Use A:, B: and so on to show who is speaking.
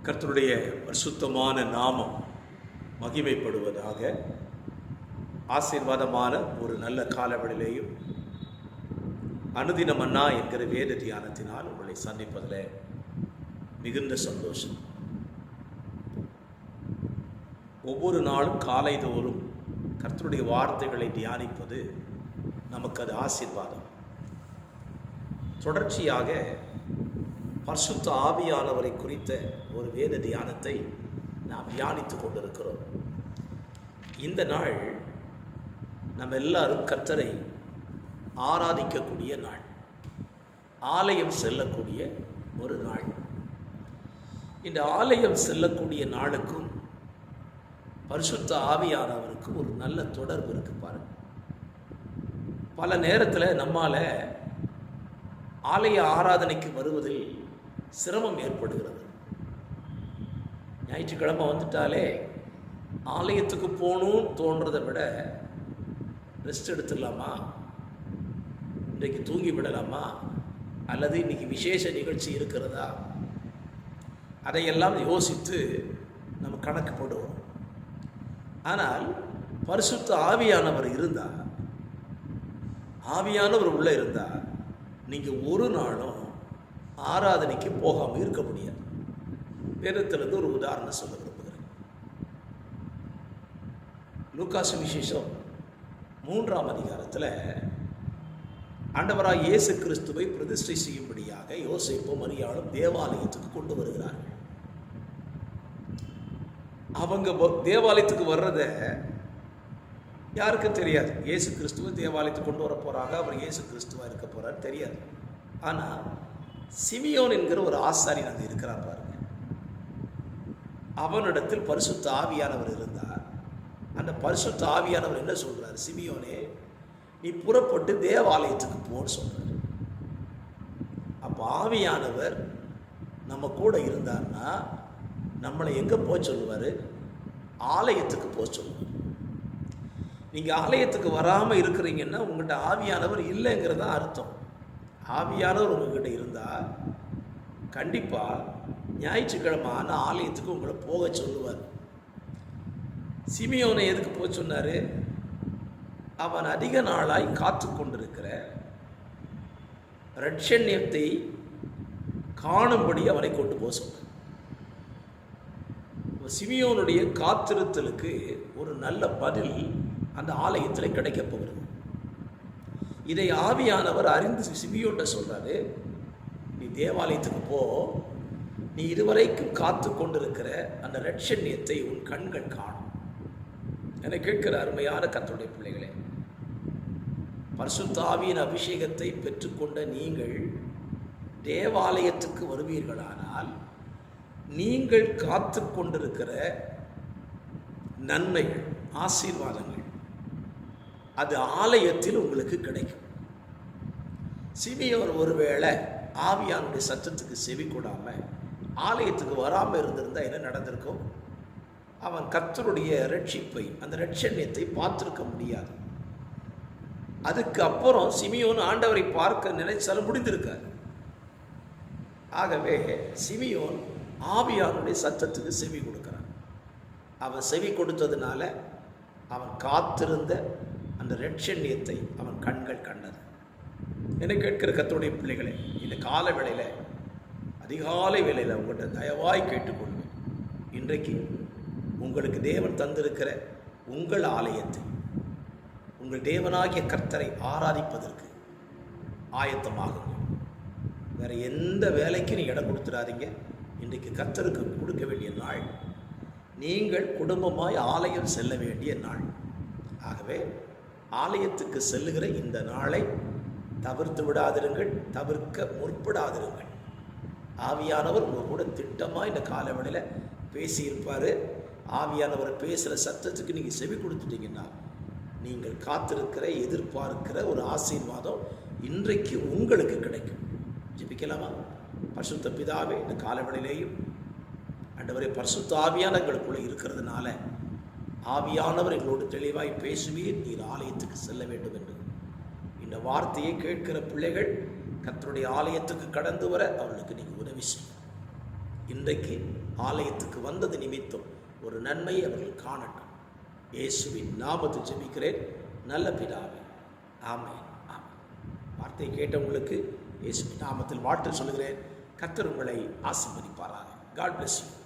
A: கர்த்தருடைய பரிசுத்தமான நாமம் மகிமைப்படுவதாக. ஆசீர்வாதமான ஒரு நல்ல காலவெளியிலேயும் அனுதின மன்னா என்கிற வேத தியானத்தினால் உங்களை சந்திப்பதில் மிகுந்த சந்தோஷம். ஒவ்வொரு நாளும் காலை தோறும் கர்த்தருடைய வார்த்தைகளை தியானிப்பது நமக்கு அது ஆசீர்வாதம். தொடர்ச்சியாக பரிசுத்த ஆவியானவரை குறித்த ஒரு வேத தியானத்தை நாம் தியானித்து கொண்டிருக்கிறோம். இந்த நாள் நம்ம எல்லாரும் கர்த்தரை ஆராதிக்கக்கூடிய நாள், ஆலயம் செல்லக்கூடிய ஒரு நாள். இந்த ஆலயம் செல்லக்கூடிய நாளுக்கும் பரிசுத்த ஆவியானவருக்கும் ஒரு நல்ல தொடர்பு இருக்கு பாருங்க. பல நேரத்தில் நம்மால் ஆலய ஆராதனைக்கு வருவதில் சிரமம் ஏற்படுகிறது. ஞாயிற்றுக்கிழமை வந்துட்டாலே ஆலயத்துக்கு போகணும்னு தோன்றதை விட ரெஸ்ட் எடுத்துடலாமா, இன்றைக்கு தூங்கி விடலாமா, அல்லது இன்றைக்கி விசேஷ நிகழ்ச்சி இருக்கிறதா, அதையெல்லாம் யோசித்து நம்ம கணக்கு போடுவோம். ஆனால் பரிசுத்த ஆவியானவர் இருந்தால், ஆவியானவர் உள்ளே இருந்தால் நீங்கள் ஒரு நாளும் ஆராதனைக்கு போகாமல் இருக்க முடியாது. வேதத்திலிருந்து ஒரு உதாரணம் சொல்ல விரும்புகிறேன். லூக்கா சுவிசேஷம் 3ஆம் அதிகாரத்தில் ஆண்டவராய் இயேசு கிறிஸ்துவை பிரதிஷ்டை செய்யும்படியாக யோசேப்பும் மரியாளும் தேவாலயத்துக்கு கொண்டு வருகிறார்கள். அவங்க தேவாலயத்துக்கு வர்றதை யாருக்கும் தெரியாது. இயேசு கிறிஸ்துவை தேவாலயத்துக்கு கொண்டு வர போகிறாங்க, அவர் இயேசு கிறிஸ்துவாக இருக்க போகிறார் தெரியாது. ஆனால் சிமியோன் என்கிற ஒரு ஆசாரியன் அங்கே இருக்கிறார் பாருங்க. அவனிடத்தில் பரிசுத்த ஆவியானவர் இருந்தார். அந்த பரிசுத்த ஆவியானவர் என்ன சொல்றார்? சிமியோனே, நீ புறப்பட்டு தேவாலயத்துக்கு போன்னு சொல்றார். அப்போ ஆவியானவர் நம்ம கூட இருந்தார்னா நம்மளை எங்கே போக சொல்லுவார்? ஆலயத்துக்கு போக சொல்லுவார். நீங்கள் ஆலயத்துக்கு வராமல் இருக்கிறீங்கன்னா உங்கள்கிட்ட ஆவியானவர் இல்லைங்கிறது தான் அர்த்தம். ஆவியானவர் உங்ககிட்ட இருந்தால் கண்டிப்பாக ஞாயிற்றுக்கிழமை ஆனால் ஆலயத்துக்கு உங்களை போக சொல்லுவார். சிமியோனை எதுக்கு போக சொன்னார்? அவன் அதிக நாளாய் காத்து கொண்டிருக்கிற இரட்சண்யத்தை காணும்படி அவனை கொண்டு போக சொன்னார். சிமியோனுடைய காத்திருத்தலுக்கு ஒரு நல்ல பதில் அந்த ஆலயத்தில் கிடைக்க போகிறது. இதை ஆவியானவர் அறிந்து சிமியோன்ட்ட சொல்றாரு, நீ தேவாலயத்துக்கு போ, நீ இதுவரைக்கும் காத்து கொண்டிருக்கிற அந்த இரட்சண்யத்தை உன் கண்கள் காணும். என கேட்கிற அருமையான கர்த்தருடைய பிள்ளைகளே, பரிசுத்த ஆவியின் அபிஷேகத்தை பெற்றுக்கொண்ட நீங்கள் தேவாலயத்துக்கு வருவீர்களானால் நீங்கள் காத்து கொண்டிருக்கிற நன்மைகள், ஆசீர்வாதங்கள் அது ஆலயத்தில் உங்களுக்கு கிடைக்கும். சிமியோன் ஒருவேளை ஆவியானுடைய சத்தத்துக்கு செவி கொடாமல் ஆலயத்துக்கு வராமல் இருந்திருந்தால் என்ன நடந்திருக்கும்? அவன் கர்த்தருடைய ரட்சிப்பை, அந்த இரட்சண்யத்தை பார்த்திருக்க முடியாது. அதுக்கு அப்புறம் சிமியோன் ஆண்டவரை பார்க்க நினைச்சாலும் முடிந்திருக்காரு. ஆகவே சிமியோன் ஆவியானுடைய சத்தத்துக்கு செவி கொடுக்கிறான். அவன் செவி கொடுத்ததுனால அவன் காத்திருந்த அந்த இரட்சண்யத்தை அவன் கண்கள் கண்டது. என்னை கேட்கிற கர்த்தருடைய பிள்ளைகளே, இந்த கால வேளையில், அதிகாலை வேளையில் உங்கள்கிட்ட தயவாய் கேட்டுக்கொள்வேன். இன்றைக்கு உங்களுக்கு தேவன் தந்திருக்கிற உங்கள் ஆலயத்தை, உங்கள் தேவனாகிய கர்த்தரை ஆராதிப்பதற்கு ஆயத்தமாகுங்க. வேறு எந்த வேலைக்கு நீ இடம் கொடுத்துடாதீங்க. இன்றைக்கு கர்த்தருக்கு கொடுக்க வேண்டிய நாள், நீங்கள் குடும்பமாய் ஆலயம் செல்ல வேண்டிய நாள். ஆகவே ஆலயத்துக்கு செல்லுகிற இந்த நாளை தவிர்த்து விடாதிருங்கள், தவிர்க்க முற்படாதிருங்கள். ஆவியானவர் உங்கள் கூட திட்டமாக இந்த காலவெளியில் பேசியிருப்பார். ஆவியானவர் பேசுகிற சத்தத்துக்கு நீங்கள் செவி கொடுத்துட்டீங்கன்னா நீங்கள் காத்திருக்கிற, எதிர்பார்க்கிற ஒரு ஆசீர்வாதம் இன்றைக்கு உங்களுக்கு கிடைக்கும். ஜெபிக்கலாமா? பரிசுத்த பிதாவே, இந்த காலவெளியிலேயும் ஆண்டவரே, பரிசுத்த ஆவியானவர்களுக்குள்ளே இருக்கிறதுனால ஆவியானவர் எங்களோடு தெளிவாய் பேசுவீர். நீர் ஆலயத்துக்கு செல்ல வேண்டும் என்று இந்த வார்த்தையை கேட்கிற பிள்ளைகள் கர்த்தருடைய ஆலயத்துக்கு கடந்து வர அவர்களுக்கு நீங்கள் உதவி செய்யும். இன்றைக்கு ஆலயத்துக்கு வந்தது நிமித்தம் ஒரு நன்மையை அவர்கள் காணட்டும். இயேசுவின் நாமத்தில் ஜெபிக்கிறேன் நல்ல பிதாவே, ஆமென். ஆமென். வார்த்தை கேட்டவங்களுக்கு இயேசுவின் நாமத்தில் வாழ்த்து சொல்கிறேன். கர்த்தர் உங்களை ஆசீர்வதிப்பாராக. God bless you.